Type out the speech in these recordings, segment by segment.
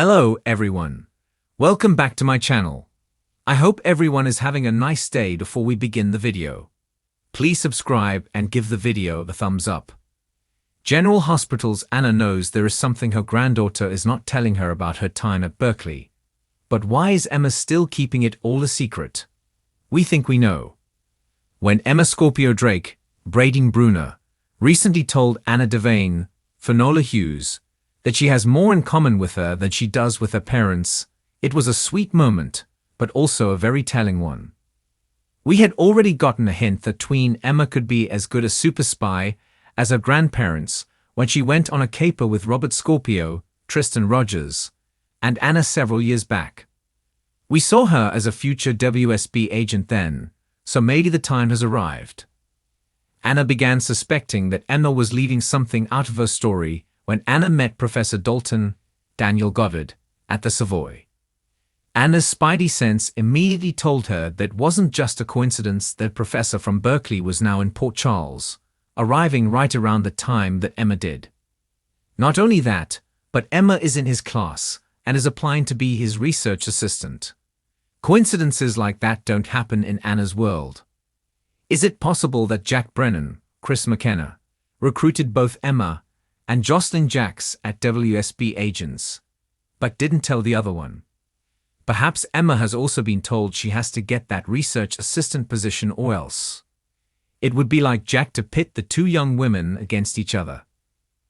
Hello everyone. Welcome back to my channel. I hope everyone is having a nice day before we begin the video. Please subscribe and give the video a thumbs up. General Hospital's Anna knows there is something her granddaughter is not telling her about her time at Berkeley. But why is Emma still keeping it all a secret? We think we know. When Emma Scorpio Drake, Braiding Bruner, recently told Anna Devane, Finola Hughes, that she has more in common with her than she does with her parents, it was a sweet moment, but also a very telling one. We had already gotten a hint that tween Emma could be as good a super spy as her grandparents when she went on a caper with Robert Scorpio, Tristan Rogers, and Anna several years back. We saw her as a future WSB agent then, so maybe the time has arrived. Anna began suspecting that Emma was leaving something out of her story when Anna met Professor Dalton, Daniel Goddard, at the Savoy. Anna's spidey sense immediately told her that it wasn't just a coincidence that Professor from Berkeley was now in Port Charles, arriving right around the time that Emma did. Not only that, but Emma is in his class and is applying to be his research assistant. Coincidences like that don't happen in Anna's world. Is it possible that Jack Brennan, Chris McKenna, recruited both Emma and Jocelyn Jacks at WSB agents, but didn't tell the other one? Perhaps Emma has also been told she has to get that research assistant position or else. It would be like Jack to pit the two young women against each other.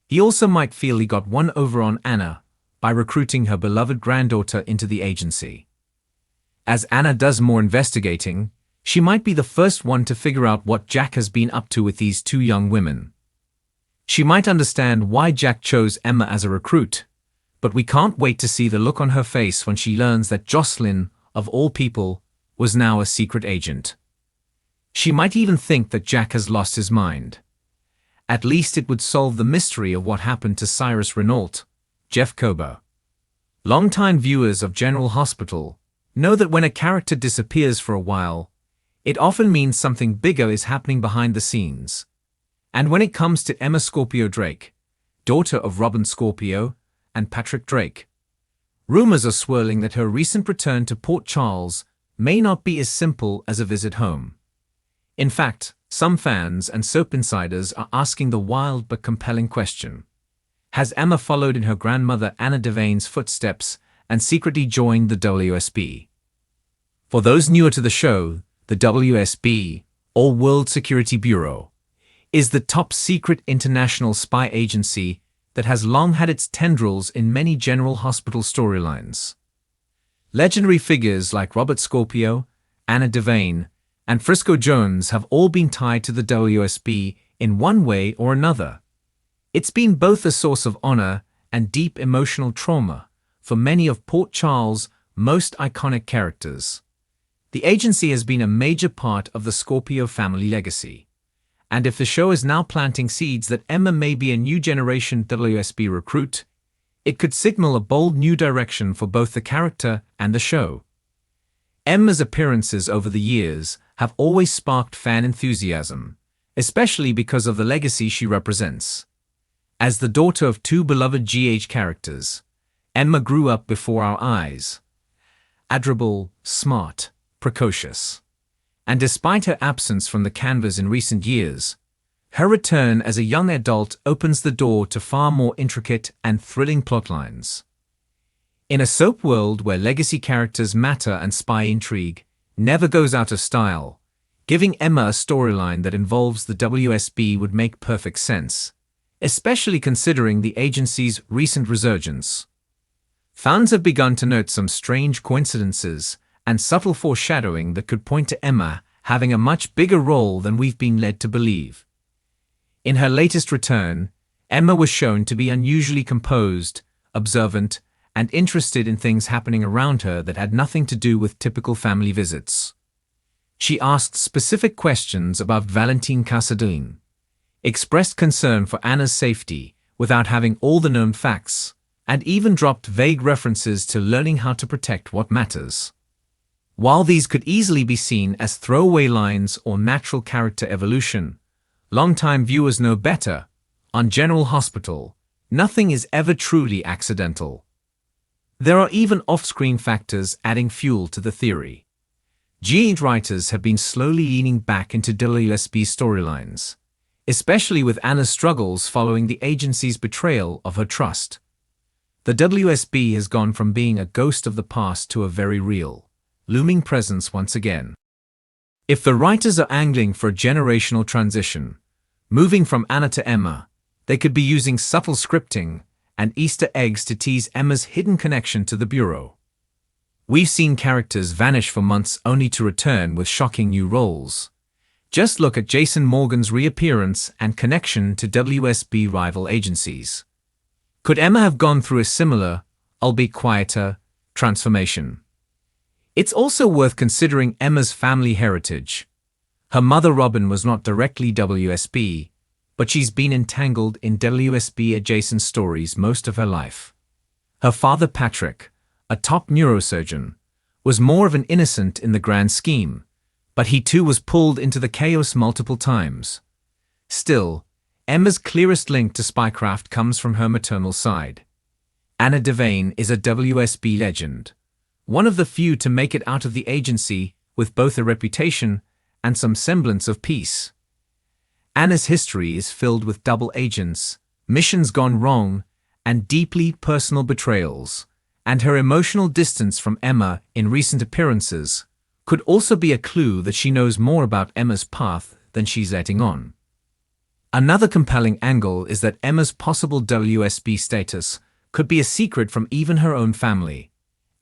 He also might feel he got one over on Anna by recruiting her beloved granddaughter into the agency. As Anna does more investigating, she might be the first one to figure out what Jack has been up to with these two young women. She might understand why Jack chose Emma as a recruit, but we can't wait to see the look on her face when she learns that Jocelyn, of all people, was now a secret agent. She might even think that Jack has lost his mind. At least it would solve the mystery of what happened to Cyrus Renault, Jeff Kober. Longtime viewers of General Hospital know that when a character disappears for a while, it often means something bigger is happening behind the scenes. And when it comes to Emma Scorpio Drake, daughter of Robin Scorpio and Patrick Drake, rumors are swirling that her recent return to Port Charles may not be as simple as a visit home. In fact, some fans and soap insiders are asking the wild but compelling question: has Emma followed in her grandmother Anna Devane's footsteps and secretly joined the WSB? For those newer to the show, the WSB, or World Security Bureau, is the top-secret international spy agency that has long had its tendrils in many General Hospital storylines. Legendary figures like Robert Scorpio, Anna Devane, and Frisco Jones have all been tied to the WSB in one way or another. It's been both a source of honor and deep emotional trauma for many of Port Charles' most iconic characters. The agency has been a major part of the Scorpio family legacy. And if the show is now planting seeds that Emma may be a new generation WSB recruit, it could signal a bold new direction for both the character and the show. Emma's appearances over the years have always sparked fan enthusiasm, especially because of the legacy she represents. As the daughter of two beloved GH characters, Emma grew up before our eyes. Adorable, smart, precocious. And despite her absence from the canvas in recent years, her return as a young adult opens the door to far more intricate and thrilling plotlines. In a soap world where legacy characters matter and spy intrigue never goes out of style, giving Emma a storyline that involves the WSB would make perfect sense, especially considering the agency's recent resurgence. Fans have begun to note some strange coincidences and subtle foreshadowing that could point to Emma having a much bigger role than we've been led to believe. In her latest return, Emma was shown to be unusually composed, observant, and interested in things happening around her that had nothing to do with typical family visits. She asked specific questions about Valentine Casadine, expressed concern for Anna's safety without having all the known facts, and even dropped vague references to learning how to protect what matters. While these could easily be seen as throwaway lines or natural character evolution, longtime viewers know better. On General Hospital, nothing is ever truly accidental. There are even off-screen factors adding fuel to the theory. GH writers have been slowly leaning back into WSB storylines, especially with Anna's struggles following the agency's betrayal of her trust. The WSB has gone from being a ghost of the past to a very real, looming presence once again. If the writers are angling for a generational transition, moving from Anna to Emma, they could be using subtle scripting and Easter eggs to tease Emma's hidden connection to the Bureau. We've seen characters vanish for months only to return with shocking new roles. Just look at Jason Morgan's reappearance and connection to WSB rival agencies. Could Emma have gone through a similar, albeit quieter, transformation? It's also worth considering Emma's family heritage. Her mother Robin was not directly WSB, but she's been entangled in WSB-adjacent stories most of her life. Her father Patrick, a top neurosurgeon, was more of an innocent in the grand scheme, but he too was pulled into the chaos multiple times. Still, Emma's clearest link to spycraft comes from her maternal side. Anna Devane is a WSB legend, one of the few to make it out of the agency with both a reputation and some semblance of peace. Anna's history is filled with double agents, missions gone wrong, and deeply personal betrayals, and her emotional distance from Emma in recent appearances could also be a clue that she knows more about Emma's path than she's letting on. Another compelling angle is that Emma's possible WSB status could be a secret from even her own family,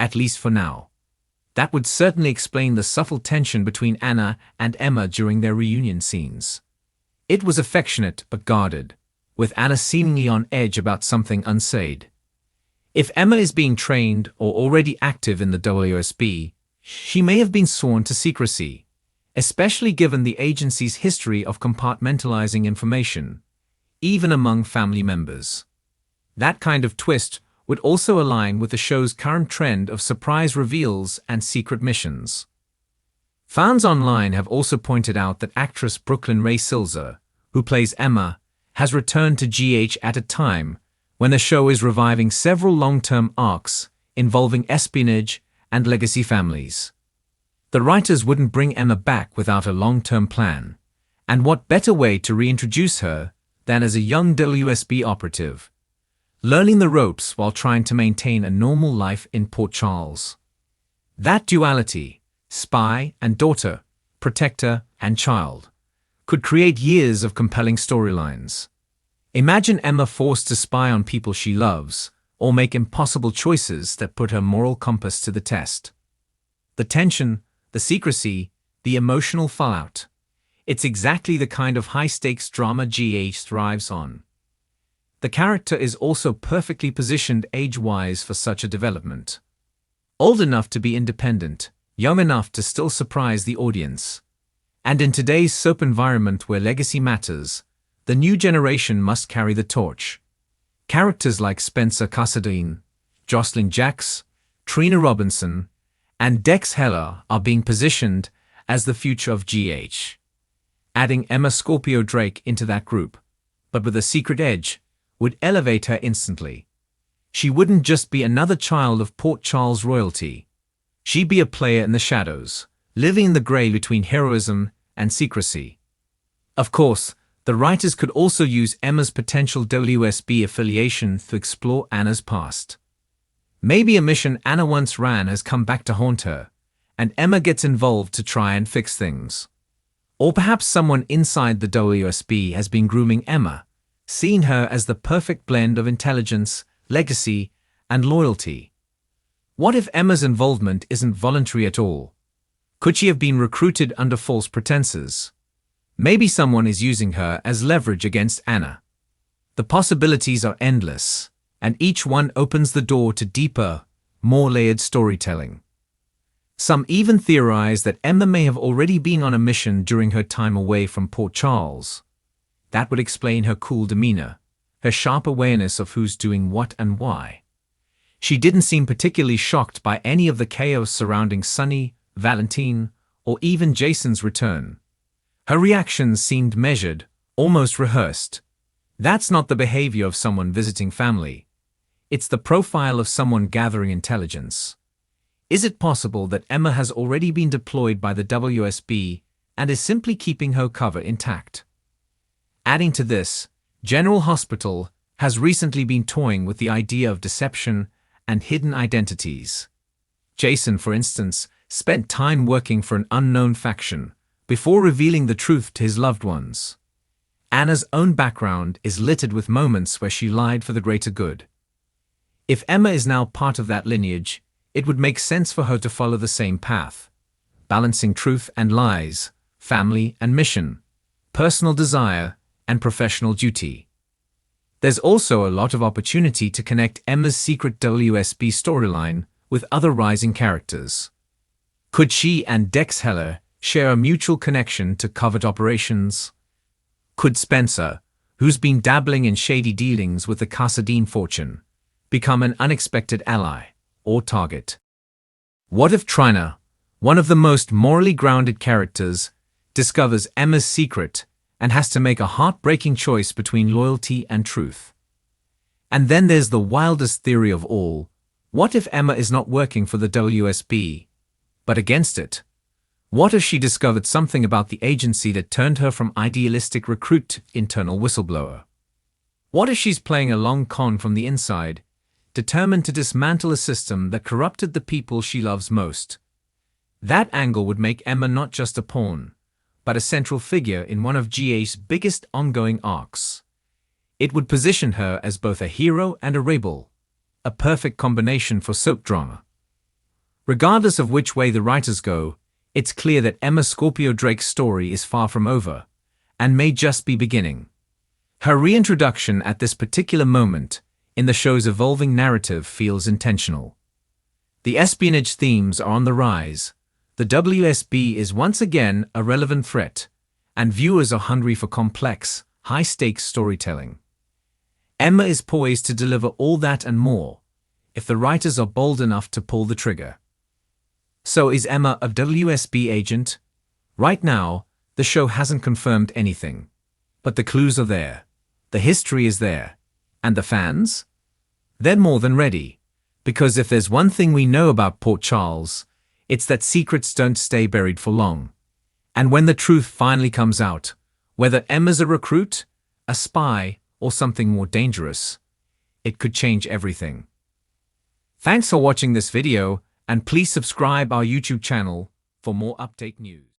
at least for now. That would certainly explain the subtle tension between Anna and Emma during their reunion scenes. It was affectionate but guarded, with Anna seemingly on edge about something unsaid. If Emma is being trained or already active in the WSB, she may have been sworn to secrecy, especially given the agency's history of compartmentalizing information, even among family members. That kind of twist would also align with the show's current trend of surprise reveals and secret missions. Fans online have also pointed out that actress Brooklyn Ray Silzer, who plays Emma, has returned to GH at a time when the show is reviving several long-term arcs involving espionage and legacy families. The writers wouldn't bring Emma back without a long-term plan, and what better way to reintroduce her than as a young WSB operative, learning the ropes while trying to maintain a normal life in Port Charles. That duality, spy and daughter, protector and child, could create years of compelling storylines. Imagine Emma forced to spy on people she loves, or make impossible choices that put her moral compass to the test. The tension, the secrecy, the emotional fallout. It's exactly the kind of high-stakes drama GH thrives on. The character is also perfectly positioned age-wise for such a development. Old enough to be independent, young enough to still surprise the audience. And in today's soap environment where legacy matters, the new generation must carry the torch. Characters like Spencer Cassadine, Jocelyn Jacks, Trina Robinson, and Dex Heller are being positioned as the future of GH. Adding Emma Scorpio Drake into that group, but with a secret edge, would elevate her instantly. She wouldn't just be another child of Port Charles royalty. She'd be a player in the shadows, living in the grey between heroism and secrecy. Of course, the writers could also use Emma's potential WSB affiliation to explore Anna's past. Maybe a mission Anna once ran has come back to haunt her, and Emma gets involved to try and fix things. Or perhaps someone inside the WSB has been grooming Emma, seeing her as the perfect blend of intelligence, legacy, and loyalty. What if Emma's involvement isn't voluntary at all? Could she have been recruited under false pretenses? Maybe someone is using her as leverage against Anna. The possibilities are endless, and each one opens the door to deeper, more layered storytelling. Some even theorize that Emma may have already been on a mission during her time away from Port Charles. That would explain her cool demeanor, her sharp awareness of who's doing what and why. She didn't seem particularly shocked by any of the chaos surrounding Sunny, Valentine, or even Jason's return. Her reactions seemed measured, almost rehearsed. That's not the behavior of someone visiting family. It's the profile of someone gathering intelligence. Is it possible that Emma has already been deployed by the WSB and is simply keeping her cover intact? Adding to this, General Hospital has recently been toying with the idea of deception and hidden identities. Jason, for instance, spent time working for an unknown faction before revealing the truth to his loved ones. Anna's own background is littered with moments where she lied for the greater good. If Emma is now part of that lineage, it would make sense for her to follow the same path, balancing truth and lies, family and mission, personal desire and professional duty. There's also a lot of opportunity to connect Emma's secret WSB storyline with other rising characters. Could she and Dex Heller share a mutual connection to covert operations? Could Spencer, who's been dabbling in shady dealings with the Kassadine fortune, become an unexpected ally or target? What if Trina, one of the most morally grounded characters, discovers Emma's secret and has to make a heartbreaking choice between loyalty and truth? And then there's the wildest theory of all. What if Emma is not working for the WSB, but against it? What if she discovered something about the agency that turned her from idealistic recruit to internal whistleblower? What if she's playing a long con from the inside, determined to dismantle a system that corrupted the people she loves most? That angle would make Emma not just a pawn, but a central figure in one of GA's biggest ongoing arcs. It would position her as both a hero and a rebel, a perfect combination for soap drama. Regardless of which way the writers go, it's clear that Emma Scorpio Drake's story is far from over, and may just be beginning. Her reintroduction at this particular moment in the show's evolving narrative feels intentional. The espionage themes are on the rise, the WSB is once again a relevant threat, and viewers are hungry for complex, high-stakes storytelling. Emma is poised to deliver all that and more, if the writers are bold enough to pull the trigger. So is Emma a WSB agent? Right now, the show hasn't confirmed anything. But the clues are there, the history is there, and the fans? They're more than ready, because if there's one thing we know about Port Charles, it's that secrets don't stay buried for long. And when the truth finally comes out, whether Emma's a recruit, a spy, or something more dangerous, it could change everything. Thanks for watching this video, and please subscribe our YouTube channel for more update news.